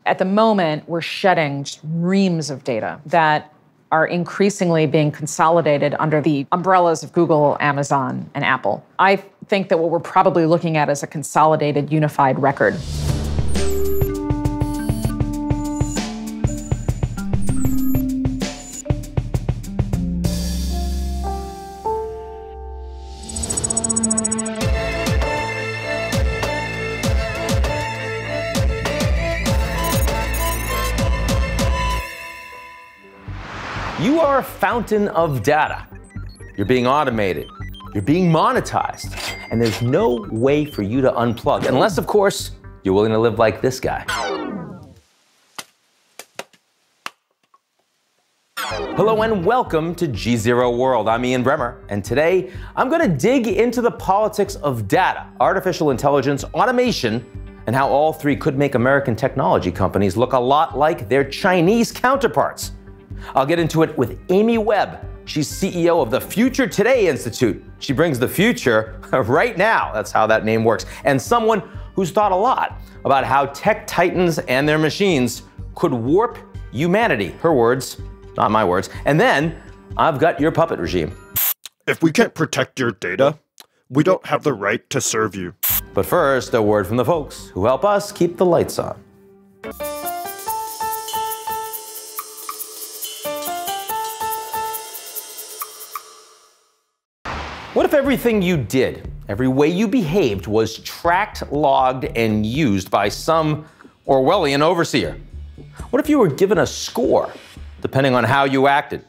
At the moment, we're shedding just reams of data that are increasingly being consolidated under the umbrellas of Google, Amazon, and Apple. I think that what we're probably looking at is a consolidated, unified record. You are a fountain of data. You're being automated. You're being monetized. And there's no way for you to unplug, unless, of course, you're willing to live like this guy. Hello and welcome to GZERO World. I'm Ian Bremmer, and today I'm going to dig into the politics of data, artificial intelligence, automation, and how all three could make American technology companies look a lot like their Chinese counterparts. I'll get into it with Amy Webb. She's CEO of the Future Today Institute. She brings the future right now. That's how that name works. And someone who's thought a lot about how tech titans and their machines could warp humanity. Her words, not my words. And then I've got your puppet regime. If we can't protect your data, we don't have the right to serve you. But first, a word from the folks who help us keep the lights on. What if everything you did, every way you behaved, was tracked, logged, and used by some Orwellian overseer? What if you were given a score, depending on how you acted?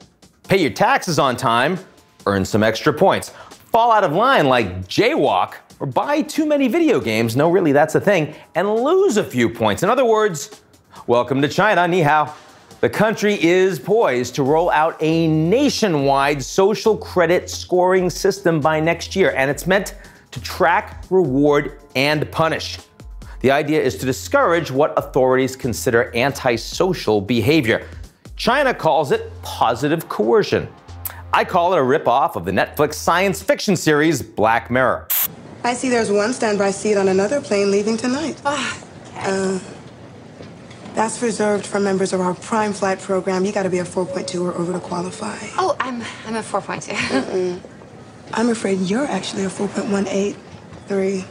Pay your taxes on time, earn some extra points. Fall out of line like jaywalk, or buy too many video games, no really that's a thing, and lose a few points. In other words, welcome to China, ni hao. The country is poised to roll out a nationwide social credit scoring system by next year, and it's meant to track, reward, and punish. The idea is to discourage what authorities consider antisocial behavior. China calls it positive coercion. I call it a ripoff of the Netflix science fiction series Black Mirror. I see there's one standby seat on another plane leaving tonight. That's reserved for members of our Prime Flight program. You got to be a 4.2 or over to qualify. Oh, I'm a 4.2. I'm afraid you're actually a 4.183.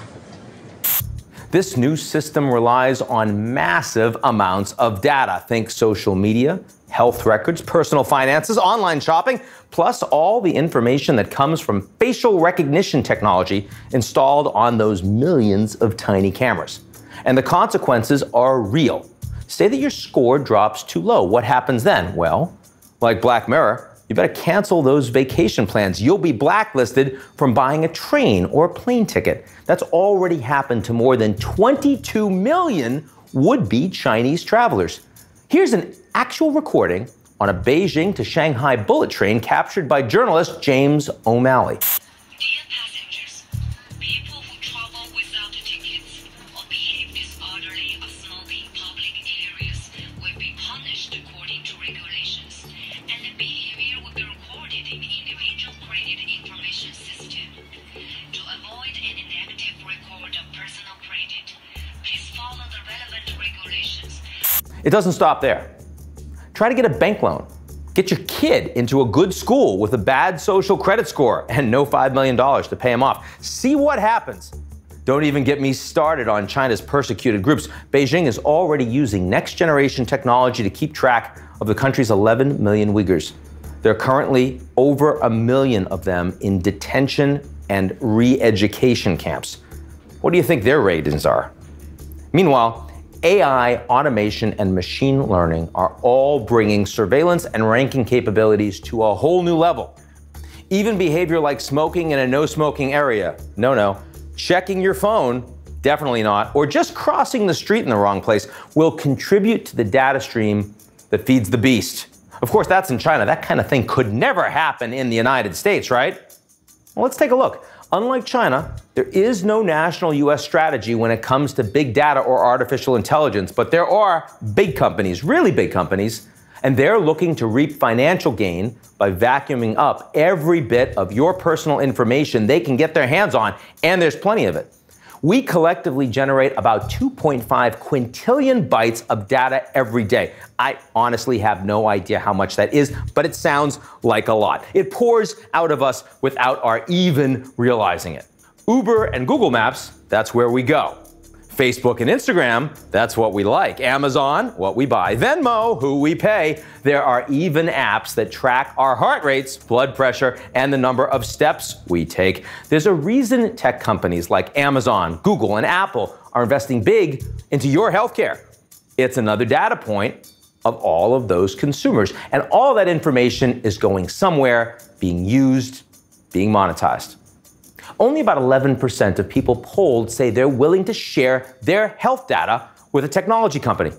This new system relies on massive amounts of data. Think social media, health records, personal finances, online shopping, plus all the information that comes from facial recognition technology installed on those millions of tiny cameras. And the consequences are real. Say that your score drops too low. What happens then? Well, like Black Mirror, you better cancel those vacation plans. You'll be blacklisted from buying a train or a plane ticket. That's already happened to more than 22 million would-be Chinese travelers. Here's an actual recording on a Beijing to Shanghai bullet train captured by journalist James O'Malley. Dear passengers, people who travel without tickets or behave disorderly or smoke in public areas will be punished according to regulations, and the behavior will be recorded in the individual credit information system. To avoid any negative record of personal credit, please follow the relevant regulations. It doesn't stop there. Try to get a bank loan. Get your kid into a good school with a bad social credit score and no $5 million to pay him off. See what happens. Don't even get me started on China's persecuted groups. Beijing is already using next-generation technology to keep track of the country's 11 million Uyghurs. There are currently over 1 million of them in detention and re-education camps. What do you think their ratings are? Meanwhile, AI, automation, and machine learning are all bringing surveillance and ranking capabilities to a whole new level. Even behavior like smoking in a no-smoking area, no. Checking your phone, definitely not, or just crossing the street in the wrong place will contribute to the data stream that feeds the beast. Of course, that's in China. That kind of thing could never happen in the United States, right? Well, let's take a look. Unlike China, there is no national U.S. strategy when it comes to big data or artificial intelligence, but there are big companies, really big companies, and they're looking to reap financial gain by vacuuming up every bit of your personal information they can get their hands on, and there's plenty of it. We collectively generate about 2.5 quintillion bytes of data every day. I honestly have no idea how much that is, but it sounds like a lot. It pours out of us without our even realizing it. Uber and Google Maps, that's where we go. Facebook and Instagram, that's what we like. Amazon, what we buy. Venmo, who we pay. There are even apps that track our heart rates, blood pressure, and the number of steps we take. There's a reason tech companies like Amazon, Google, and Apple are investing big into your healthcare. It's another data point of all of those consumers. And all that information is going somewhere, being used, being monetized. Only about 11% of people polled say they're willing to share their health data with a technology company.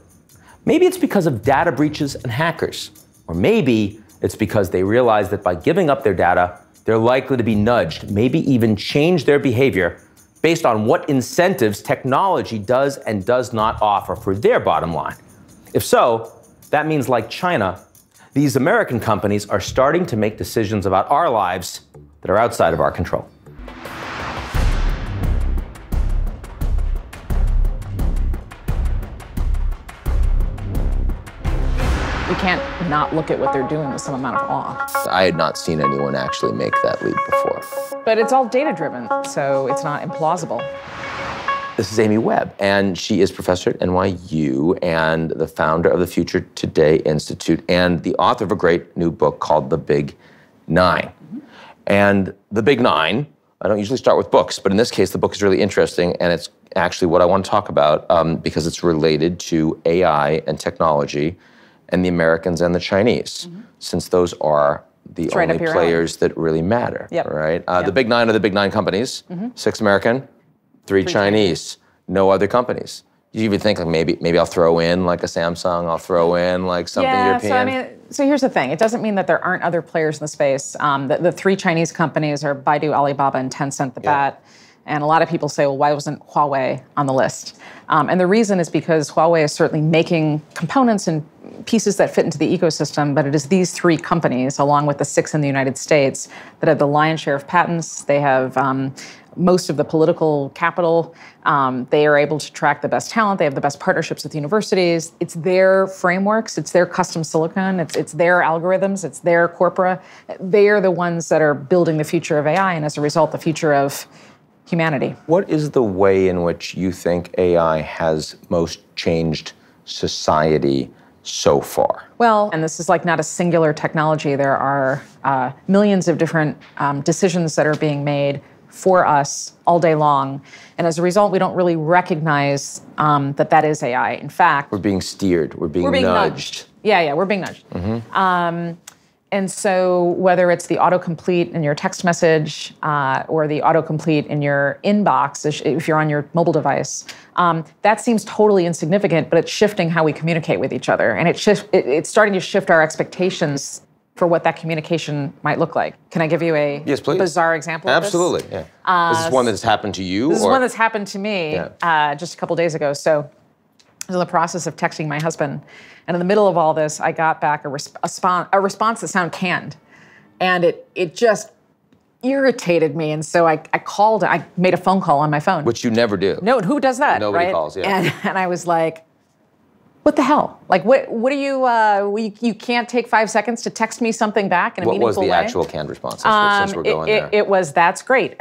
Maybe it's because of data breaches and hackers. Or maybe it's because they realize that by giving up their data, they're likely to be nudged, maybe even change their behavior based on what incentives technology does and does not offer for their bottom line. If so, that means, like China, these American companies are starting to make decisions about our lives that are outside of our control. We can't not look at what they're doing with some amount of awe. I had not seen anyone actually make that leap before. But it's all data-driven, so it's not implausible. This is Amy Webb, and she is professor at NYU and the founder of the Future Today Institute and the author of a great new book called The Big Nine. And The Big Nine, I don't usually start with books, but in this case, the book is really interesting, and it's actually what I want to talk about because it's related to AI and technology and the Americans and the Chinese, since those are the only players that really matter, right? The Big Nine are the Big Nine companies, 6 American, 3 Chinese, no other companies. You even think like maybe I'll throw in like a Samsung, I'll throw in like something European. So here's the thing. It doesn't mean that there aren't other players in the space. The 3 Chinese companies are Baidu, Alibaba, and Tencent, the bat. And a lot of people say, well, why wasn't Huawei on the list? And the reason is because Huawei is certainly making components and pieces that fit into the ecosystem, but it is these 3 companies, along with the 6 in the United States, that have the lion's share of patents. They have most of the political capital. They are able to track the best talent. They have the best partnerships with universities. It's their frameworks. It's their custom silicon. It's their algorithms. It's their corpora. They are the ones that are building the future of AI, and as a result, the future of humanity. What is the way in which you think AI has most changed society so far? Well, and this is like not a singular technology. There are millions of different decisions that are being made for us all day long. And as a result, we don't really recognize that is AI. In fact, we're being steered. We're being nudged. Yeah, we're being nudged. And so whether it's the autocomplete in your text message or the autocomplete in your inbox, if you're on your mobile device, that seems totally insignificant, but it's shifting how we communicate with each other. And it's starting to shift our expectations for what that communication might look like. Can I give you a bizarre example of this? Absolutely, yeah. Is this one that's happened to you? This is one that's happened to me just a couple days ago. So I was in the process of texting my husband, and in the middle of all this, I got back a response that sounded canned. And it just irritated me. And so I made a phone call on my phone. Which you never do. No, who does that? Nobody calls, And I was like, what the hell? Like, what are you can't take 5 seconds to text me something back in a meaningful way? What was the actual canned response, since we're going there? It was, that's great, !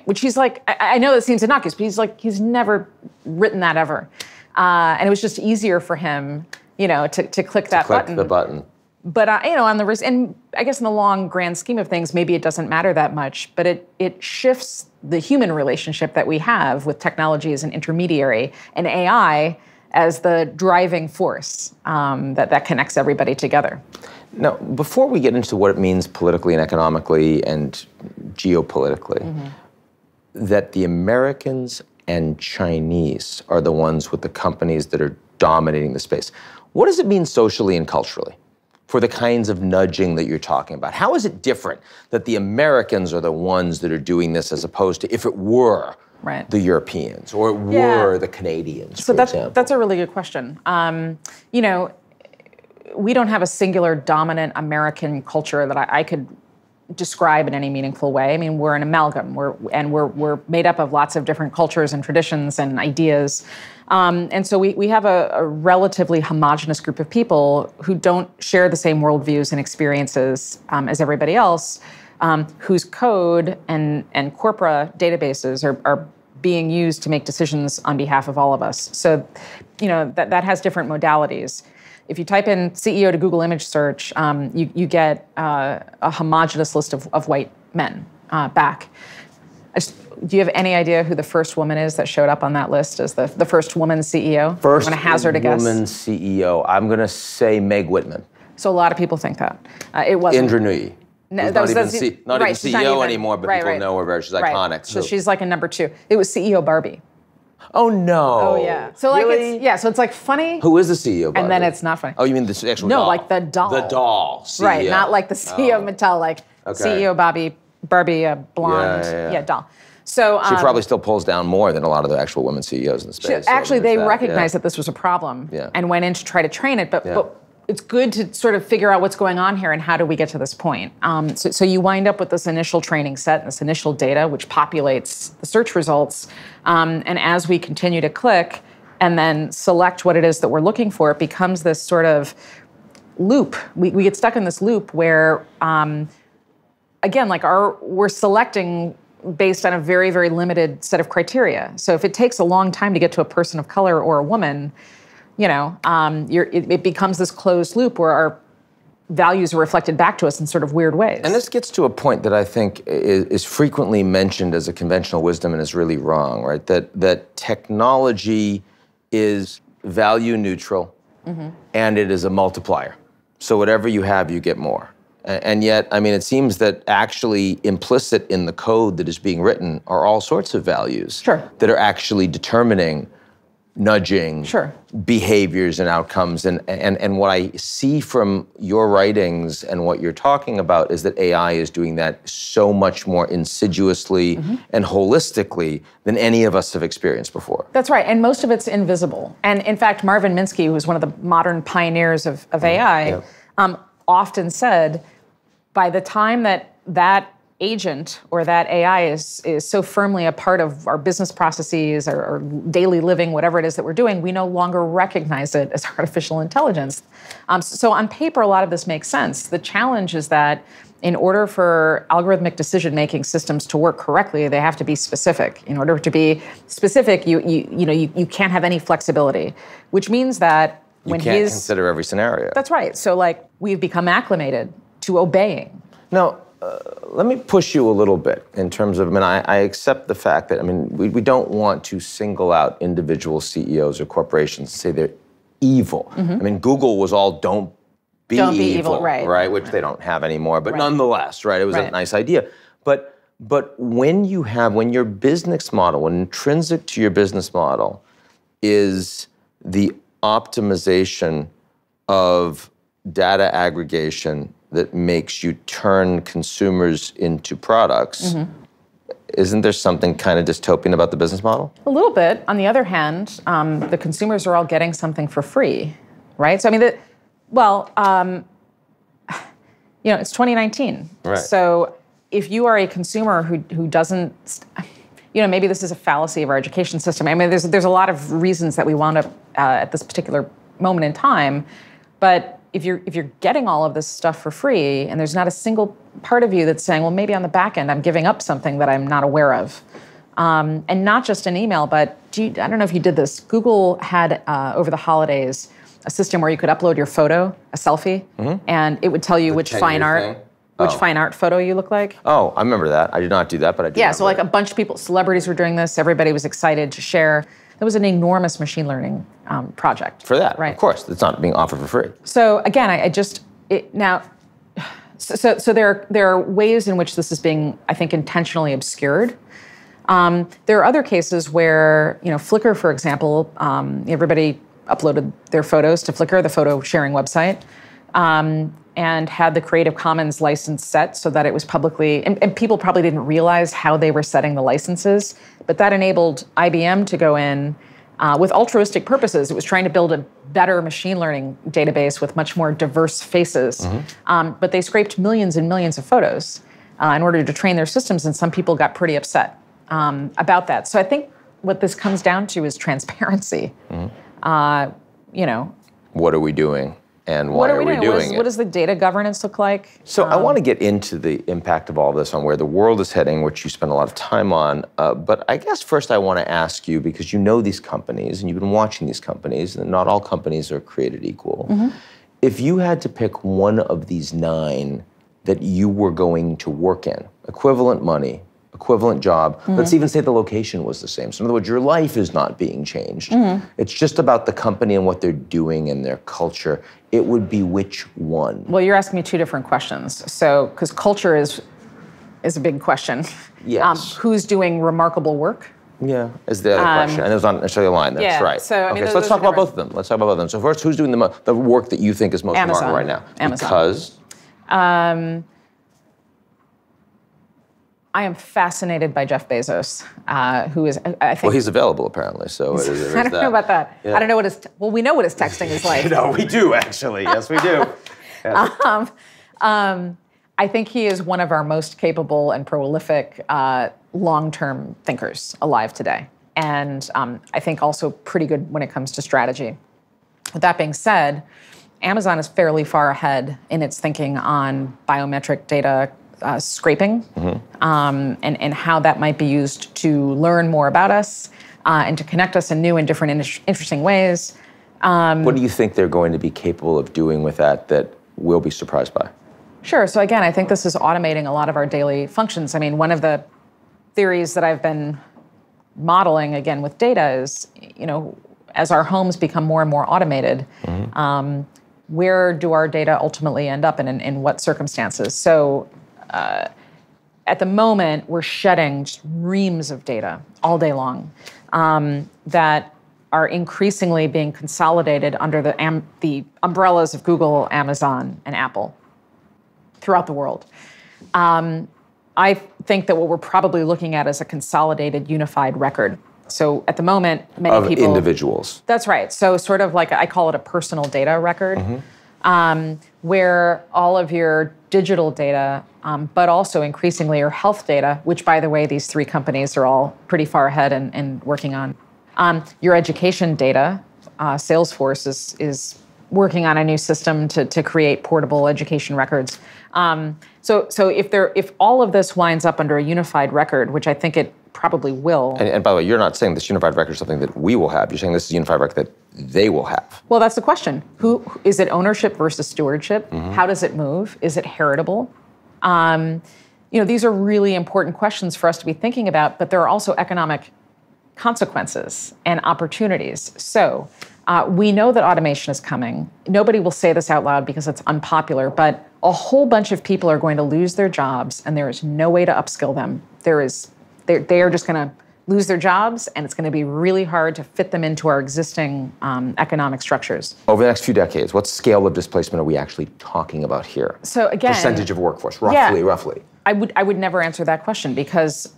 Which he's like, I know that seems innocuous, but he's never written that ever. And it was just easier for him, to click that button. Click the button. But, on the and I guess in the long grand scheme of things, maybe it doesn't matter that much, but it shifts the human relationship that we have with technology as an intermediary and AI as the driving force that connects everybody together. Now, before we get into what it means politically and economically and geopolitically, that the Americans and Chinese are the ones with the companies that are dominating the space. What does it mean socially and culturally for the kinds of nudging that you're talking about? How is it different that the Americans are the ones that are doing this as opposed to if it were the Europeans or it were the Canadians, for example? That's a really good question. We don't have a singular dominant American culture that I could describe in any meaningful way. I mean, we're an amalgam. We're made up of lots of different cultures and traditions and ideas. And so we have a relatively homogenous group of people who don't share the same worldviews and experiences as everybody else, whose code and corpora databases are being used to make decisions on behalf of all of us. So, that has different modalities. If you type in CEO to Google image search, you get a homogenous list of white men back. Do you have any idea who the first woman is that showed up on that list as the first woman CEO? First I'm going to hazard a guess. woman CEO. I'm going to say Meg Whitman. So a lot of people think that. It wasn't. Indra Nooyi. No, not even right, CEO anymore, but people know her very. She's iconic. So she's like a number 2. It was CEO Barbie. Oh no! Oh yeah. So like really? So it's like funny. Who is the CEO? Barbie? And then it's not funny. Oh, you mean the actual no, doll? like the doll. The doll. CEO. Right, not like the CEO of Mattel, like CEO Barbie, blonde, doll. So she probably still pulls down more than a lot of the actual women CEOs in the space. Actually, they recognized that this was a problem and went in to try to train it, but it's good to sort of figure out what's going on here and how do we get to this point. So you wind up with this initial training set, this initial data, which populates the search results. And as we continue to click and then select what it is that we're looking for, it becomes this sort of loop. We get stuck in this loop where, again, we're selecting based on a very, very limited set of criteria. So if it takes a long time to get to a person of color or a woman, it becomes this closed loop where our values are reflected back to us in sort of weird ways. And this gets to a point that I think is frequently mentioned as a conventional wisdom and is really wrong, right? That technology is value neutral and it is a multiplier. So whatever you have, you get more. And yet, I mean, it seems that actually implicit in the code that is being written are all sorts of values that are actually determining nudging behaviors and outcomes. And what I see from your writings and what you're talking about is that AI is doing that so much more insidiously and holistically than any of us have experienced before. That's right, and most of it's invisible. And in fact, Marvin Minsky, who's one of the modern pioneers of AI, often said, by the time that agent or that AI is so firmly a part of our business processes or daily living, whatever it is that we're doing, we no longer recognize it as artificial intelligence. So on paper, a lot of this makes sense. The challenge is that in order for algorithmic decision-making systems to work correctly, they have to be specific. In order to be specific, you can't have any flexibility, which means that when you can't consider every scenario. That's right. So we've become acclimated to obeying. Now, let me push you a little bit in terms of, I accept the fact that, we don't want to single out individual CEOs or corporations and say they're evil. Google was all don't be evil, right? Which they don't have anymore, but nonetheless, right? It was a nice idea. But when your business model, when intrinsic to your business model is the optimization of data aggregation that makes you turn consumers into products, isn't there something kind of dystopian about the business model? A little bit. On the other hand, the consumers are all getting something for free, right? So it's 2019. Right. So if you are a consumer who doesn't, maybe this is a fallacy of our education system. There's a lot of reasons that we wound up at this particular moment in time, but if you're getting all of this stuff for free and there's not a single part of you that's saying, well, maybe on the back end I'm giving up something that I'm not aware of. And not just an email, but I don't know if you did this. Google had, over the holidays, a system where you could upload your photo, a selfie, and it would tell you which fine art photo you look like. Oh, I remember that. I did not do that, but I did. Yeah, so a bunch of people, celebrities were doing this. Everybody was excited to share. That was an enormous machine learning project. For that, right? Of course. It's not being offered for free. So again, So there are ways in which this is being, I think, intentionally obscured. There are other cases where, Flickr, for example, everybody uploaded their photos to Flickr, the photo sharing website, and had the Creative Commons license set so that it was publicly, and people probably didn't realize how they were setting the licenses, but that enabled IBM to go in with altruistic purposes. It was trying to build a better machine learning database with much more diverse faces, but they scraped millions and millions of photos. in order to train their systems, and some people got pretty upset about that. So I think what this comes down to is transparency. What are we doing? And why are we doing it? What does the data governance look like? So I want to get into the impact of all this on where the world is heading, which you spend a lot of time on. But I guess first I want to ask you, because you know these companies and you've been watching these companies, and not all companies are created equal. If you had to pick one of these 9 that you were going to work in, equivalent money, equivalent job, let's even say the location was the same. So in other words, your life is not being changed. It's just about the company and what they're doing and their culture. It would be which one? Well, you're asking me 2 different questions. So, because culture is a big question. Yes. Who's doing remarkable work? Yeah, is the other question. And it was not necessarily aligned. That's right. So, okay, so let's talk about both of them. Let's talk about both of them. So first, who's doing the work that you think is most remarkable right now? Amazon. Because? I am fascinated by Jeff Bezos, who is, I think... Well, he's available, apparently, so I don't know about that. Yeah. I don't know what his... Well, we know what his texting is like. No, we do, actually. Yes, we do. Yes. I think he is one of our most capable and prolific long-term thinkers alive today. And I think also pretty good when it comes to strategy. With that being said, Amazon is fairly far ahead in its thinking on biometric data scraping and how that might be used to learn more about us and to connect us in new and different interesting ways. What do you think they're going to be capable of doing with that we'll be surprised by? Sure. So again, I think this is automating a lot of our daily functions. I mean, one of the theories that I've been modeling, again, with data is, as our homes become more and more automated, where do our data ultimately end up and in what circumstances? So at the moment, we're shedding just reams of data all day long that are increasingly being consolidated under the umbrellas of Google, Amazon, and Apple throughout the world. I think that what we're probably looking at is a consolidated, unified record. So at the moment, many people... Of individuals. That's right. So sort of like, I call it a personal data record, where all of your digital data, but also increasingly your health data, which, by the way, these 3 companies are all pretty far ahead and working on. Your education data, Salesforce is working on a new system to create portable education records. So if all of this winds up under a unified record, which I think it probably will. And by the way, you're not saying this unified record is something that we will have. You're saying this is a unified record that they will have. Well, that's the question. Who is it? Ownership versus stewardship? How does it move? Is it heritable? These are really important questions for us to be thinking about, but there are also economic consequences and opportunities. So we know that automation is coming. Nobody will say this out loud because it's unpopular, but a whole bunch of people are going to lose their jobs, and there is no way to upskill them. They are just going to lose their jobs, and it's going to be really hard to fit them into our existing economic structures. Over the next few decades, what scale of displacement are we actually talking about here? So again, percentage of workforce, roughly. I would never answer that question because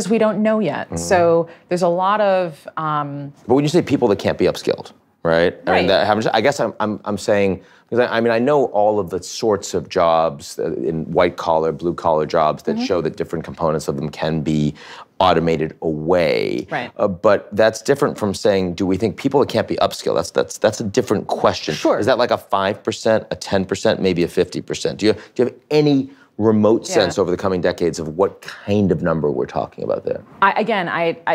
we don't know yet. So there's a lot of. But when you say people that can't be upskilled, right? I mean, that happens. I guess I'm saying, because I know all of the sorts of jobs in white collar, blue collar jobs that show that different components of them can be automated away. Right. But that's different from saying, do we think people that can't be upskilled? That's a different question. Sure. Is that like a 5%, a 10%, maybe a 50%? Do you have any remote sense over the coming decades of what kind of number we're talking about there?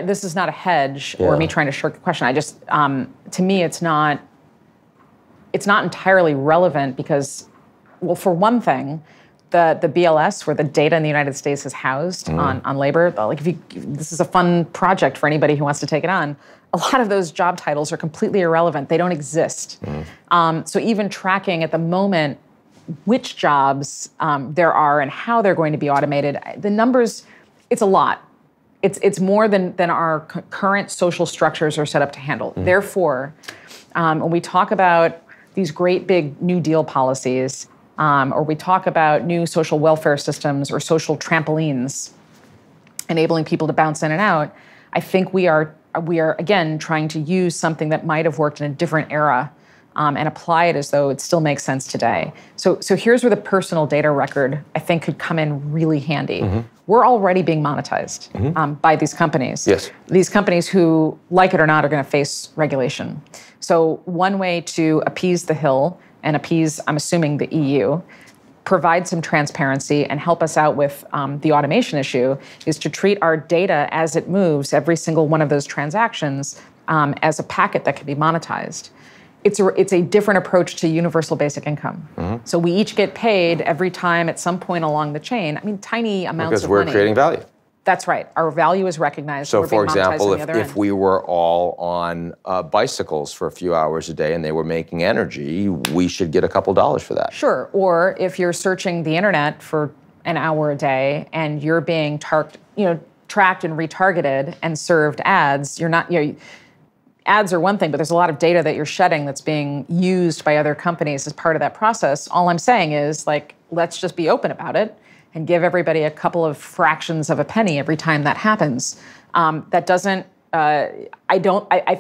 This is not a hedge or me trying to shirk the question. I just, to me, it's not entirely relevant because, well, for one thing, the BLS, where the data in the United States is housed on labor, like this is a fun project for anybody who wants to take it on. A lot of those job titles are completely irrelevant. They don't exist. So even tracking at the moment which jobs there are and how they're going to be automated, the numbers, it's a lot. It's more than our current social structures are set up to handle. Therefore, when we talk about these great big New Deal policies, or we talk about new social welfare systems or social trampolines, enabling people to bounce in and out, I think we are again trying to use something that might have worked in a different era and apply it as though it still makes sense today. So here's where the personal data record, I think, could come in really handy. We're already being monetized by these companies. Yes. These companies who, like it or not, are going to face regulation. So one way to appease the Hill and appease, I'm assuming, the EU, provide some transparency and help us out with the automation issue is to treat our data as it moves, every single one of those transactions, as a packet that can be monetized. It's a different approach to universal basic income. So we each get paid every time at some point along the chain. I mean, tiny amounts of money. Because we're creating value. That's right. Our value is recognized. So, we're for being monetized example, on the other if end. we were all on bicycles for a few hours a day and they were making energy, we should get a couple dollars for that. Sure. Or if you're searching the internet for an hour a day and you're being tracked and retargeted and served ads, you're not, ads are one thing, but there's a lot of data that you're shedding that's being used by other companies as part of that process. All I'm saying is, let's just be open about it and give everybody a couple of fractions of a penny every time that happens. That doesn't, I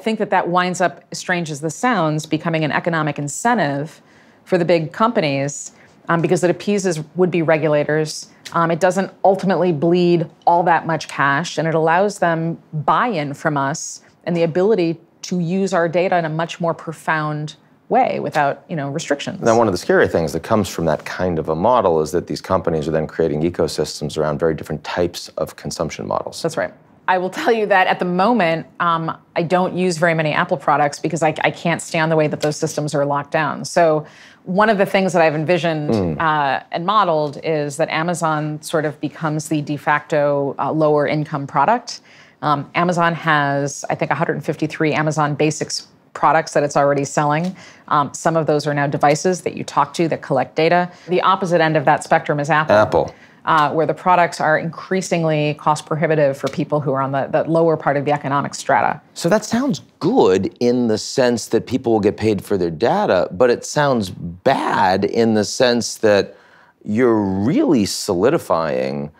think that winds up, as strange as this sounds, becoming an economic incentive for the big companies because it appeases would-be regulators. It doesn't ultimately bleed all that much cash, and it allows them buy-in from us and the ability to use our data in a much more profound way without, restrictions. Now, one of the scary things that comes from that kind of a model is that these companies are then creating ecosystems around very different types of consumption models. That's right. I will tell you that at the moment, I don't use very many Apple products because I can't stand the way that those systems are locked down. So one of the things that I've envisioned and modeled is that Amazon sort of becomes the de facto lower income product. Amazon has, I think, 153 Amazon Basics products that it's already selling. Some of those are now devices that you talk to that collect data. The opposite end of that spectrum is Apple. Where the products are increasingly cost prohibitive for people who are on the lower part of the economic strata. So that sounds good in the sense that people will get paid for their data, but it sounds bad in the sense that you're really solidifying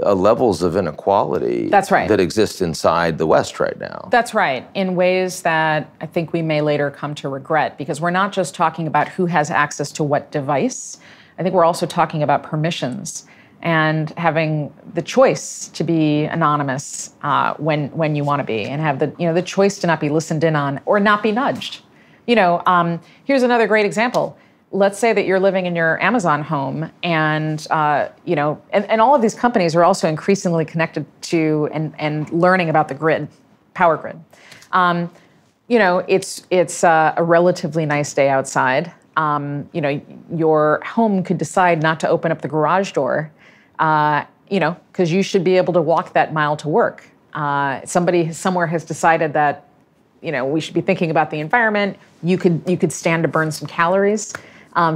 levels of inequality that exist inside the West right now. That's right, in ways that I think we may later come to regret, because we're not just talking about who has access to what device. I think we're also talking about permissions and having the choice to be anonymous when you want to be, and have the choice to not be listened in on or not be nudged. Here's another great example. Let's say that you're living in your Amazon home, and and all of these companies are also increasingly connected to and learning about the grid, power grid. It's a relatively nice day outside. Your home could decide not to open up the garage door, because you should be able to walk that mile to work. Somebody somewhere has decided that, we should be thinking about the environment. You could stand to burn some calories.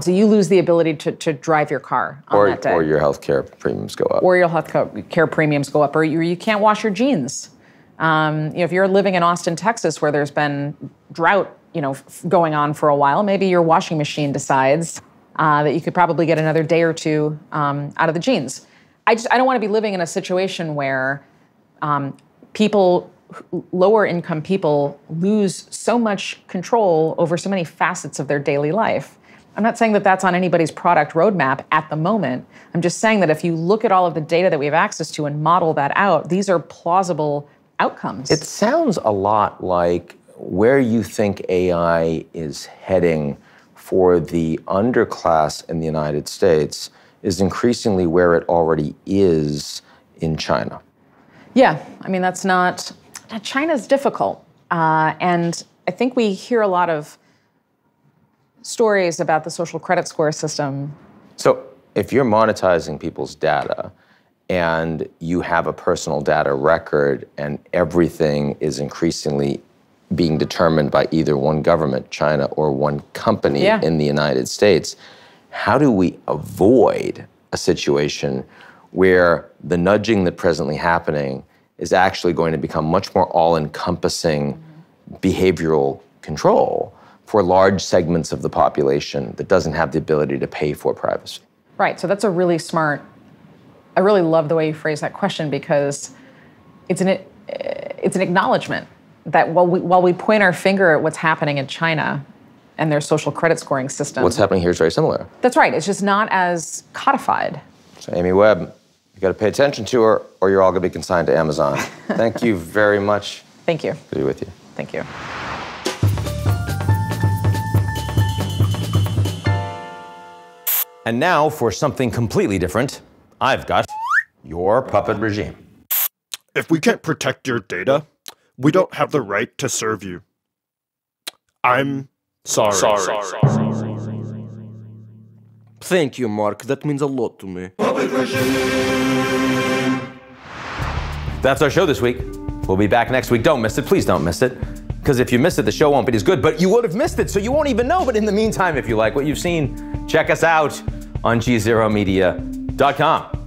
So you lose the ability to drive your car on that day. Or your healthcare premiums go up. Or your healthcare premiums go up. Or you can't wash your jeans. If you're living in Austin, Texas, where there's been drought, going on for a while, maybe your washing machine decides that you could probably get another day or two out of the jeans. I don't want to be living in a situation where lower income people lose so much control over so many facets of their daily life. I'm not saying that that's on anybody's product roadmap at the moment. I'm just saying that if you look at all of the data that we have access to and model that out, these are plausible outcomes. It sounds a lot like where you think AI is heading for the underclass in the United States is increasingly where it already is in China. Yeah, China's difficult. And I think we hear a lot of stories about the social credit score system. So if you're monetizing people's data and you have a personal data record and everything is increasingly being determined by either one government, China, or one company in the United States, how do we avoid a situation where the nudging that's presently happening is actually going to become much more all-encompassing behavioral control for large segments of the population that doesn't have the ability to pay for privacy? Right, so that's a really smart, I really love the way you phrase that question, because it's an acknowledgement that while we point our finger at what's happening in China, and their social credit scoring system. What's happening here is very similar. That's right. It's just not as codified. So Amy Webb, you got to pay attention to her, or you're all going to be consigned to Amazon. Thank you very much. Thank you. Good to be with you. Thank you. And now for something completely different, I've got your puppet regime. If we can't protect your data, we don't have the right to serve you. I'm sorry. Thank you, Mark. That means a lot to me. That's our show this week. We'll be back next week. Don't miss it. Please don't miss it. Because if you miss it, the show won't be as good, but you would have missed it, so you won't even know. But in the meantime, if you like what you've seen, check us out on GZEROmedia.com.